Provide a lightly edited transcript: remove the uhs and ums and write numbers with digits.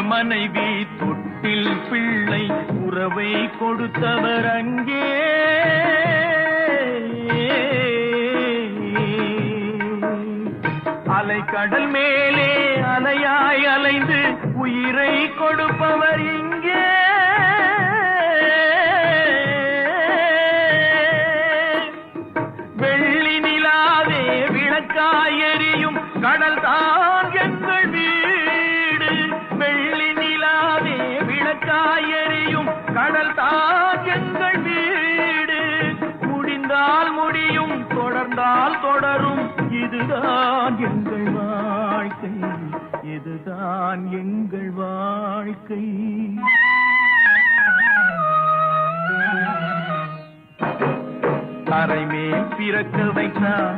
மனைவி தொட்டில் பிள்ளை உறவை கொடுத்தவர் அங்கே அலைக்கடல் மேலே அலையாய் அலைந்து உயிரை கொடுப்பவர் இங்கே வெள்ளி நிலாவே விளக்காய் எரியும் கடல் தான் எங்கள் வீடு வெள்ளி நிலாவே விளக்காய் எரியும் கடல் தான் எங்கள் வீடு முடிந்தால் முடியும் தொடர்ந்தால் தொடரும் இதுதான் எங்கள் வாழ்க்கை இதுதான் எங்கள் வாழ்க்கை அறைமேல் பிறக்க வைத்தான்